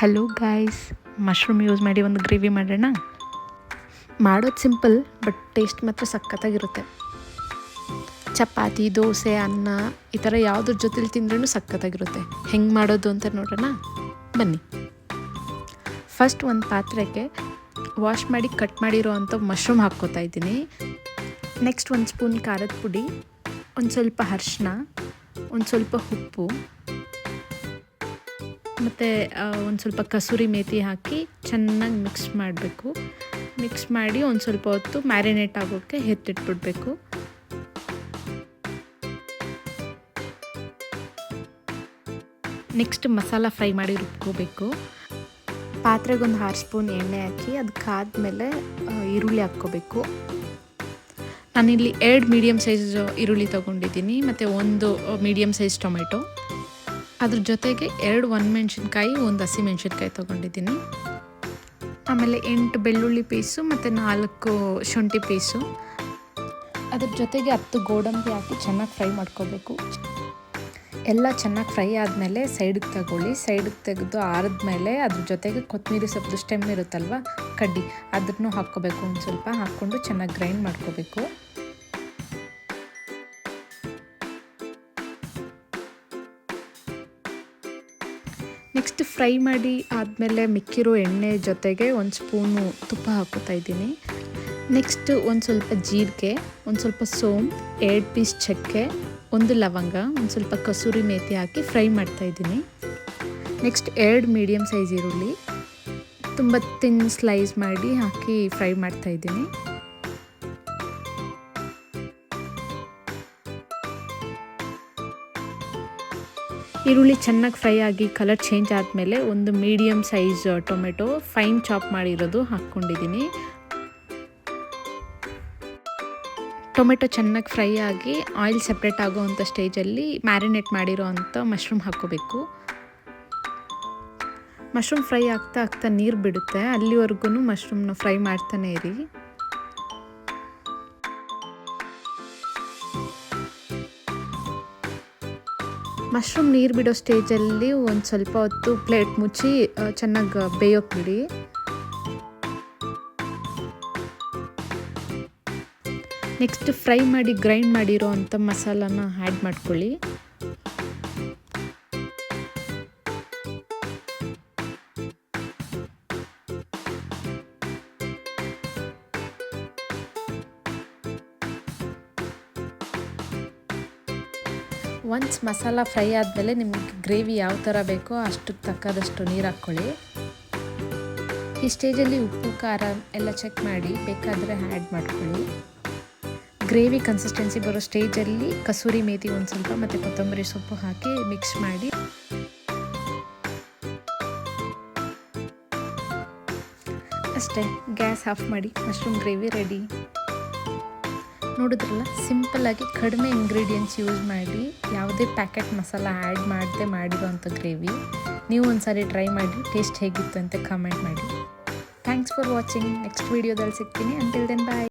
Hello guys, mushroom use ಮಾಡಿ ಒಂದು gravy ಮಾಡೋಣ. ಮಾಡೋದು ಸಿಂಪಲ್, ಬಟ್ ಟೇಸ್ಟ್ ಮಾತ್ರ ಸಖತ್ತಾಗಿರುತ್ತೆ. ಚಪಾತಿ, ದೋಸೆ, ಅನ್ನ ಈ ಥರ ಯಾವುದ್ರ ಜೊತೆಲಿ ತಿಂದ್ರೂ ಸಖತ್ತಾಗಿರುತ್ತೆ. ಹೆಂಗೆ ಮಾಡೋದು ಅಂತ ನೋಡೋಣ ಬನ್ನಿ. ಫಸ್ಟ್ ಒಂದು ಪಾತ್ರೆಗೆ ವಾಶ್ ಮಾಡಿ ಕಟ್ ಮಾಡಿರೋ ಅಂಥ ಮಶ್ರೂಮ್ ಹಾಕ್ಕೋತಾ ಇದ್ದೀನಿ. ನೆಕ್ಸ್ಟ್ 1 ಸ್ಪೂನ್ ಖಾರದ ಪುಡಿ, ಒಂದು ಸ್ವಲ್ಪ ಅರಿಶಿನ, ಒಂದು ಸ್ವಲ್ಪ ಉಪ್ಪು ಮತ್ತು ಒಂದು ಸ್ವಲ್ಪ ಕಸೂರಿ ಮೇಥಿ ಹಾಕಿ ಚೆನ್ನಾಗಿ ಮಿಕ್ಸ್ ಮಾಡಬೇಕು. ಮಿಕ್ಸ್ ಮಾಡಿ ಒಂದು ಸ್ವಲ್ಪ ಹೊತ್ತು ಮ್ಯಾರಿನೇಟ್ ಆಗೋಕ್ಕೆ ಎತ್ತಿಟ್ಬಿಡ್ಬೇಕು. ನೆಕ್ಸ್ಟ್ ಮಸಾಲ ಫ್ರೈ ಮಾಡಿ ರುಬ್ಕೋಬೇಕು. ಪಾತ್ರೆಗೆ ಒಂದು 6 ಸ್ಪೂನ್ ಎಣ್ಣೆ ಹಾಕಿ ಅದಕ್ಕಾದ್ಮೇಲೆ ಈರುಳ್ಳಿ ಹಾಕ್ಕೋಬೇಕು. ನಾನಿಲ್ಲಿ 2 ಮೀಡಿಯಮ್ ಸೈಜ್ ಈರುಳ್ಳಿ ತೊಗೊಂಡಿದ್ದೀನಿ ಮತ್ತು 1 ಮೀಡಿಯಮ್ ಸೈಜ್ ಟೊಮೆಟೊ. ಅದ್ರ ಜೊತೆಗೆ 2 ಒಣಮೆಣ್ಸಿನ್ಕಾಯಿ, 1 ಹಸಿಮೆಣ್ಸಿನ್ಕಾಯಿ ತೊಗೊಂಡಿದ್ದೀನಿ. ಆಮೇಲೆ 8 ಬೆಳ್ಳುಳ್ಳಿ ಪೀಸು ಮತ್ತು 4 ಶುಂಠಿ ಪೀಸು. ಅದ್ರ ಜೊತೆಗೆ 10 ಗೋಡಂಬಿ ಹಾಕಿ ಚೆನ್ನಾಗಿ ಫ್ರೈ ಮಾಡ್ಕೋಬೇಕು. ಎಲ್ಲ ಚೆನ್ನಾಗಿ ಫ್ರೈ ಆದಮೇಲೆ ಸೈಡಿಗೆ ತಗೊಳ್ಳಿ. ಸೈಡಿಗೆ ತೆಗೆದು ಆರಿದ್ಮೇಲೆ ಅದ್ರ ಜೊತೆಗೆ ಕೊತ್ತಂಬರಿ ಸೊಪ್ಪು ಸ್ಟೆಮ್ ಇರುತ್ತಲ್ವ, ಕಡ್ಡಿ, ಅದನ್ನು ಹಾಕ್ಕೋಬೇಕು. ಒಂದು ಸ್ವಲ್ಪ ಹಾಕ್ಕೊಂಡು ಚೆನ್ನಾಗಿ ಗ್ರೈಂಡ್ ಮಾಡ್ಕೋಬೇಕು. ನೆಕ್ಸ್ಟ್ ಫ್ರೈ ಮಾಡಿ ಆದಮೇಲೆ ಮಿಕ್ಕಿರೋ ಎಣ್ಣೆ ಜೊತೆಗೆ 1 ಸ್ಪೂನು ತುಪ್ಪ ಹಾಕ್ಕೋತಾ ಇದ್ದೀನಿ. ನೆಕ್ಸ್ಟ್ ಒಂದು ಸ್ವಲ್ಪ ಜೀರಿಗೆ, ಒಂದು ಸ್ವಲ್ಪ ಸೋಂಪು, 2 ಪೀಸ್ ಚಕ್ಕೆ, 1 ಲವಂಗ, ಒಂದು ಸ್ವಲ್ಪ ಕಸೂರಿ ಮೇಥಿ ಹಾಕಿ ಫ್ರೈ ಮಾಡ್ತಾಯಿದ್ದೀನಿ. ನೆಕ್ಸ್ಟ್ 2 ಮೀಡಿಯಮ್ ಸೈಜ್ ಈರುಳ್ಳಿ ತುಂಬ ತಿನ್ ಸ್ಲೈಸ್ ಮಾಡಿ ಹಾಕಿ ಫ್ರೈ ಮಾಡ್ತಾಯಿದ್ದೀನಿ. ಈರುಳ್ಳಿ ಚೆನ್ನಾಗಿ ಫ್ರೈ ಆಗಿ ಕಲರ್ ಚೇಂಜ್ ಆದಮೇಲೆ 1 medium size tomato fine chop ಮಾಡಿರೋದು ಹಾಕ್ಕೊಂಡಿದ್ದೀನಿ. ಟೊಮೆಟೊ ಚೆನ್ನಾಗಿ ಫ್ರೈ ಆಗಿ ಆಯಿಲ್ ಸಪ್ರೇಟ್ ಆಗೋವಂಥ ಸ್ಟೇಜಲ್ಲಿ ಮ್ಯಾರಿನೇಟ್ ಮಾಡಿರೋ ಅಂಥ ಮಶ್ರೂಮ್ ಹಾಕ್ಕೋಬೇಕು. ಮಶ್ರೂಮ್ ಫ್ರೈ ಆಗ್ತಾ ಆಗ್ತಾ ನೀರು ಬಿಡುತ್ತೆ, ಅಲ್ಲಿವರೆಗೂ ಮಶ್ರೂಮ್ನ ಫ್ರೈ ಮಾಡ್ತಾನೆ ಇರಿ. ಮಶ್ರೂಮ್ ನೀರು ಬಿಡೋ ಸ್ಟೇಜಲ್ಲಿ ಒಂದು ಸ್ವಲ್ಪ ಹೊತ್ತು ಪ್ಲೇಟ್ ಮುಚ್ಚಿ ಚೆನ್ನಾಗಿ ಬೇಯೋಕೆ ಬಿಡಿ. ನೆಕ್ಸ್ಟ್ ಫ್ರೈ ಮಾಡಿ ಗ್ರೈಂಡ್ ಮಾಡಿರೋ ಅಂಥ ಮಸಾಲಾನ ಆ್ಯಡ್ ಮಾಡ್ಕೊಳ್ಳಿ. ಒನ್ಸ್ ಮಸಾಲ ಫ್ರೈ ಆದಮೇಲೆ ನಿಮಗೆ ಗ್ರೇವಿ ಯಾವ ಥರ ಬೇಕೋ ಅಷ್ಟಕ್ಕೆ ತಕ್ಕದಷ್ಟು ನೀರು ಹಾಕ್ಕೊಳ್ಳಿ. ಈ ಸ್ಟೇಜಲ್ಲಿ ಉಪ್ಪು ಖಾರ ಎಲ್ಲ ಚೆಕ್ ಮಾಡಿ ಬೇಕಾದರೆ ಆ್ಯಡ್ ಮಾಡ್ಕೊಳ್ಳಿ. ಗ್ರೇವಿ ಕನ್ಸಿಸ್ಟೆನ್ಸಿ ಬರೋ ಸ್ಟೇಜಲ್ಲಿ ಕಸೂರಿ ಮೇಥಿ ಒಂದು ಸ್ವಲ್ಪ ಮತ್ತು ಕೊತ್ತಂಬರಿ ಸೊಪ್ಪು ಹಾಕಿ ಮಿಕ್ಸ್ ಮಾಡಿ ಅಷ್ಟೇ, ಗ್ಯಾಸ್ ಆಫ್ ಮಾಡಿ. Mushroom gravy ready. ನೋಡಿದ್ರಲ್ಲ, ಸಿಂಪಲ್ಲಾಗಿ ಕಡಿಮೆ ಇಂಗ್ರೀಡಿಯೆಂಟ್ಸ್ ಯೂಸ್ ಮಾಡಿ ಯಾವುದೇ ಪ್ಯಾಕೆಟ್ ಮಸಾಲ ಆ್ಯಡ್ ಮಾಡದೆ ಮಾಡಿರೋವಂಥ ಗ್ರೇವಿ. ನೀವು ಒಂದು ಸಾರಿ ಟ್ರೈ ಮಾಡಿ ಟೇಸ್ಟ್ ಹೇಗಿತ್ತು ಅಂತ ಕಮೆಂಟ್ ಮಾಡಿ. Thanks for watching. ನೆಕ್ಸ್ಟ್ ವೀಡಿಯೋದಲ್ಲಿ ಸಿಗ್ತೀನಿ. ಅಂಟಿಲ್ ದೆನ್ ಬಾಯ್.